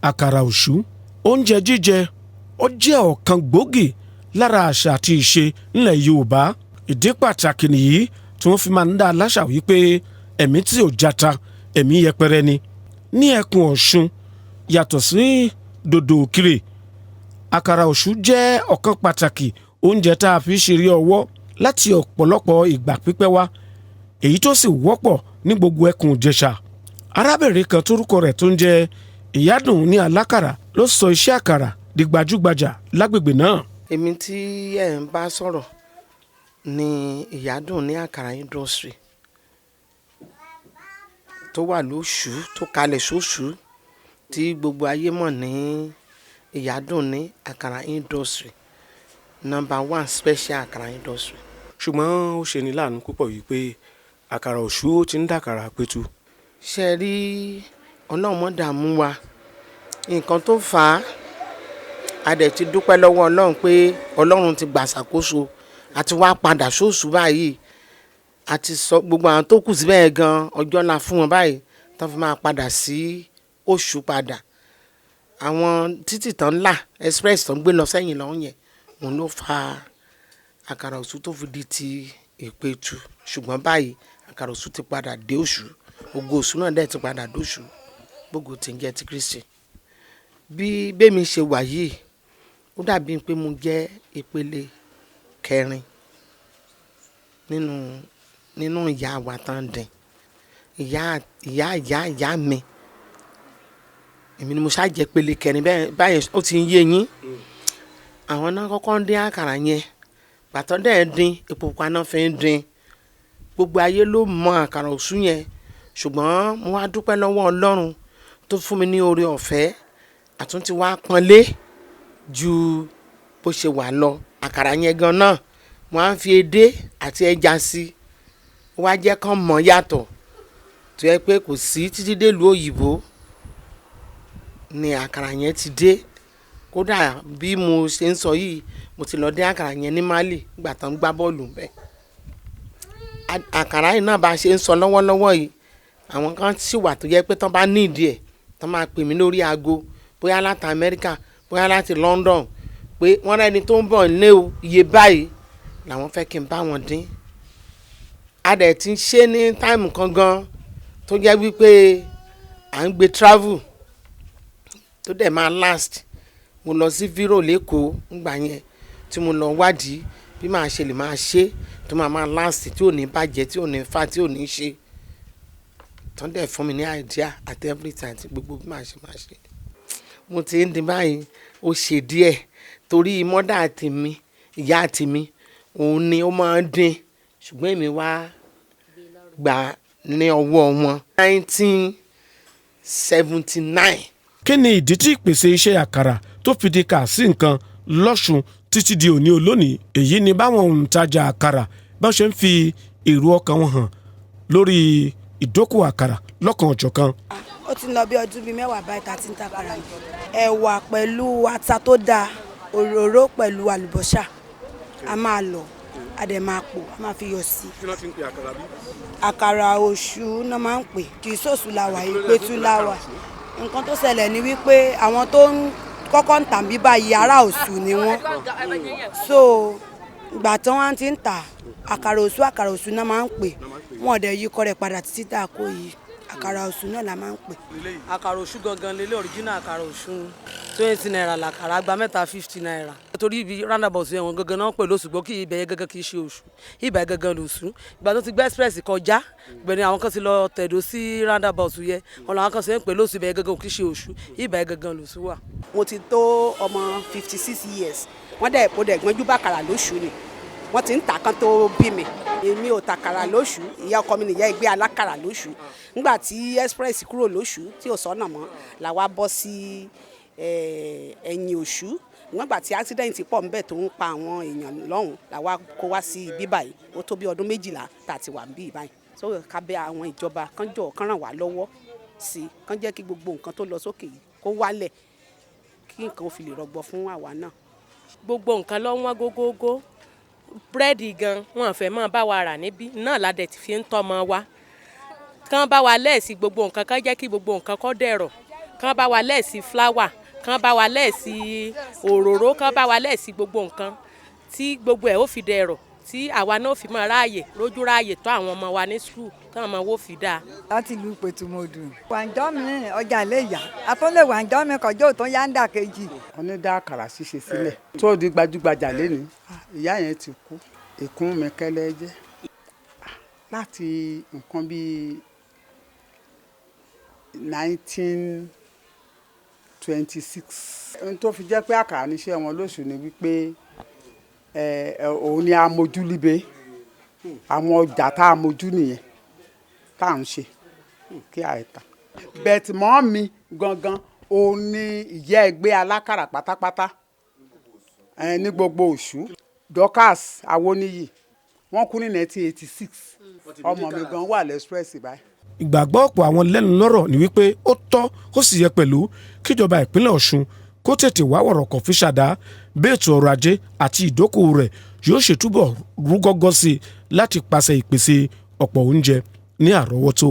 àkàrà òṣú oúnjẹ jíjẹ ó jẹ́ ọ̀kan gbòógì lára àṣà àti ìṣe ńlẹ̀ Yorùbá. Ìdí pàtàkì nìyí tí wọ́n fi máa ń dá aláṣà wípé ẹ̀mí tí ò jata ẹ̀mí yẹpẹrẹ ni. Ní ẹkùn Ọ̀ṣun yàtọ̀ sí dòdò òkìrè, àkàrà òṣú jẹ́ ọ̀kan pàtàkì oúnjẹ tá a fi ṣeré ọwọ́ láti ọ̀pọ̀lọpọ̀ ìgbà pípẹ́ wá, èyí tó sì wọ́pọ̀ ní gbogbo ẹkùn Ìjẹ̀ṣà. Arábìnrin kan tórúkọ rẹ̀ tó ń jẹ́ Ìyádùn ní Alákàrà ló sọ iṣẹ́ àkàrà di gbajúgbajà lágbègbè náà. Èmi tí ẹ̀ ń bá sọ̀rọ̀ ni Ìyádùn ní àkàrà industry tó wà lóṣù, tó kalẹ̀ sóṣù, tí gbogbo ayé mọ̀ ní Ìyádùn ní àkàrà industry, #1 special àkàrà industry. Ṣùgbọ́n ó ṣe ní láàánú púpọ̀ wípé àkàrà òṣú ó ti ń dàkàrà pétú. Ṣe rí ọlọ́run dààmú wa, nǹkan tó fà á, a dẹ̀ ti dúpẹ́ lọ́wọ́ Ọlọ́run pé Ọlọ́run ti gbàṣàkóso àti wá padà sóṣù báyìí, àti sọ gbogbo àwọn tó kù síbẹ̀ gan ọjọ́ la fún wọn báyìí tó fi máa padà sí oṣù padà. Àwọn títì tán ńlá express tán gbé lọ sẹ́yìn lọ́hùn yẹn òun ló fa àkàrà òṣú tó fi di ti ìpẹ̀tù. Ṣùgbọ́n báyìí àkàrà òṣú ti padà dé oṣù, ògo òṣú náà dẹ̀ ti padà dóṣù, gbogbo tí ń jẹ́ ti Kristi. Bí bẹ́mi ṣe wà yìí, ó dàbí pé mo jẹ́ ìpele kẹrin nínú ìyá wa tán dín. Ìyá mi, èmi ni mo ṣáà jẹ́ ìpele kẹrin báyẹn, ó ti ń yé yín. Àwọn náà kọ́kọ́ ń dín àkàrà yẹn, gbàtọ́ dẹ̀ ń dín, epo pupa náà fi ń dín. Gbogbo ayé ló mọ àkàrà òṣú yẹn, ṣùgbọ́n mo wá dúpẹ́ lọ́wọ́ Ọlọ́run tó fún mi ní oore ọ̀fẹ́ àtúntí wá pọ́nlé ju bó ṣe wà lọ. Àkàrà yẹn gan náà wọ́n á fi edé àti ẹja sí, ó wá jẹ́ kán mọ̀ yàtọ̀, tó yẹ pé kò sí títí dé ìlú òyìnbó ni àkàrà yẹn ti dé. Kódà bí mo ṣe ń sọ yìí, mo ti lọ dé àkàrà yẹn ní Mali nígbà tán ń gbá bọ́ọ̀lù bẹ́ẹ̀. Àkàrà yìí náà bá ṣe ń sọ lọ́wọ́lọ́wọ́ yìí, àwọn kan sì wà tó yẹ pé tán bá ní ìdí ẹ̀ tán máa pè mí lórí aago, bóyá láti Amẹ́ríkà, bóyá láti London, pé wọ́n rẹ́ni tó ń bọ̀ nílé o, iye báyìí làwọn fẹ́ kí n bá wọn dín. A dẹ̀ ti ń ṣe ní táìmù kan gan tó jẹ́ wípé à ń gbé travel tó dẹ̀ máa last. Mo lọ sí Vero lẹ́kọ̀ọ́ ńgbà yẹn tí mo lọ wádìí bí màá ṣe lè máa ṣe tó máa last, tí ò ní bàjẹ́, tí ò ní fà, tí ò ní ṣe. Tán dẹ̀ fún mi ní idea at every time tí gbogbo bí màá ṣe máa ṣe. Mo ti ń dín báyìí, ó ṣe díẹ̀ torí mọ́dà tèmi, ìyá tèmi, òun ni ó máa ń dín, ṣùgbọ́n èmi wá gbà ní ọwọ́ wọn 1979. Kí ni ìdí tí ìpèsè iṣẹ́ àkàrà tó fi di kà sí nǹkan lọ́ṣun títí di òní olónìí? Èyí ni báwọn òǹtajà àkàrà bá ṣe ń fi èrò ọkàn wọn hàn lórí ìdókòwò àkàrà lọ́kan ọ̀jọ̀kan. Ó ti lọ bí ọdún bíi 10 báyìí tá a ti ń ta àkàrà yìí. Ẹ̀wà pẹ̀lú ata tó dáa, òróró pẹ̀lú àlùbọ́sà, a máa lọ̀, a dẹ̀ máa pò, a máa fi yọ̀ sí. Kí ló ti ń pe àkàrà bí? Àkàrà òṣú náà máa ń pè, kì í sòṣù láwà, ìpẹ̀tù láwà. Nǹkan tó ṣẹlẹ̀ ni wípé àwọn tó ń kọ́kọ́ ń tà bí báyìí ará òṣù ni wọ́n. So ìgbà tí wọ́n ti ń tà àkàrà òṣù náà máa ń pè, wọ́n dẹ̀ yí kọ́ rẹ̀ padà títí tá a kó yìí. Àkàrà òṣù náà la máa ń pè. Àkàrà òṣù gangan lélẹ̀ original àkàrà òṣù 20 naira làkàrà, àgbà mẹ́ta 50 naira. Torí ibi roundabout yẹn wọn gangan náà pè lóṣù, gbọ́ kí ibẹ̀ yẹn gangan kì í ṣe òṣù, ibẹ̀ gangan lòṣù. Ìgbà tó ti gbé express kọjá, gbẹ̀ni àwọn kan ti lọ tẹ̀dó sí roundabout yẹn, wọn làwọn kan sì ń pè lóṣù, ibẹ̀ gangan kì í ṣe òṣù, ibẹ̀ gangan lòṣù wà. Mo ti tó ọmọ 56 years, wọ́n dẹ̀ gbọ́njú bàkàrà lóṣù ni, wọ́n ti ń tà kan tó bí mi. Èmi ò tàkàrà lóṣù, ìyá ọkọ mi nìyá ẹgbẹ́ alákàrà lóṣù. Nígbà tí express kúrò lóṣù tí ò sọ́nà mọ́, làwa bọ́ sí ẹ̀yìn òṣù. Nígbà tí accident pọ̀ ńbẹ̀ tó ń pa àwọn èèyàn lọ́hùn, làwa kó wá sí ibi báyìí. Ó tó bí ọdún 12 tá a ti wà níbí báyìí. So ká bẹ̀ àwọn ìjọba kán jọ̀ọ́ kán ràn wá lọ́wọ́ sí, kán jẹ́ kí gbogbo nǹkan tó lọ sókè yìí kó wálẹ̀, kí nǹkan ó fi lè rọgbọ fún àwa náà. Gbogbo nǹkan ló wọ́n gógógó. Búrẹ́dì gan wọn fẹ́ máa bá wa rà níbí náà ládẹ̀ tí fi ń tọ́mọ wa. Kán bá wa lẹ́ẹ̀sì gbogbo nǹkan, kán jẹ́ kí gbogbo nǹkan kó dẹ̀rọ̀. kán bá wa lẹ́ẹ̀sí fúláwà kán bá wa lẹ́ẹ̀sí òróró kán bá wa lẹ́ẹ̀sí gbogbo nǹkan tí gbogbo ẹ̀ ó fi dẹ̀rọ̀ tí àwa náà fi máa ráàyè rójú ráàyè tó àwọn ọmọ wa ní skul táwọn ọmọ wo fi dáa. láti ìlú Ìpètùmọ̀dù. wàǹjọ́ mi ọjà lè yá àtúnlẹ̀ wàǹjọ́ mi kọjọ́ tó yá ń dà kejì. wọ́n ní dá àkàrà ṣíṣe sílẹ̀ tó di gbajúgbajà lẹ́nu ìyá yẹn ti kú ìkún mi kẹ́lẹ́ jẹ́ láti nǹkan bíi 1926 ohun tó fi jẹ́ pé àkàrà níṣẹ́ wọn lóṣù ni wípé òun ni amójúlíbe àwọn ọjà tá a mójú nìyẹn tá à ń ṣe kí àìta bẹ́ẹ̀tì mọ́ mi gangan òun ni ìyá ẹgbẹ́ alákàrà pátápátá ní gbogbo Ọ̀ṣun Dorcas Awoniyi wọ́n kú ní 1986 ọmọ mi gan wà lẹ́sprẹ́sì báyìí. ìgbàgbọ́ ọ̀pọ̀ àwọn lẹ́nu lọ́rọ̀ ni wípé ó tọ́ ó sì yẹ pẹ̀lú kíjọba ìpínlẹ̀ Ọ̀ṣun kó tètè wá wọ̀rọ̀kọ̀ fi ṣàdá bẹ́ẹ̀tù ọrọ̀ ajé àti ìdókòwò rẹ̀ yóò ṣètúbọ̀ rú gọ́gọ́ sí i láti pàṣẹ ìpèsè ọ̀pọ̀ oúnjẹ ní àrọ́wọ́tó.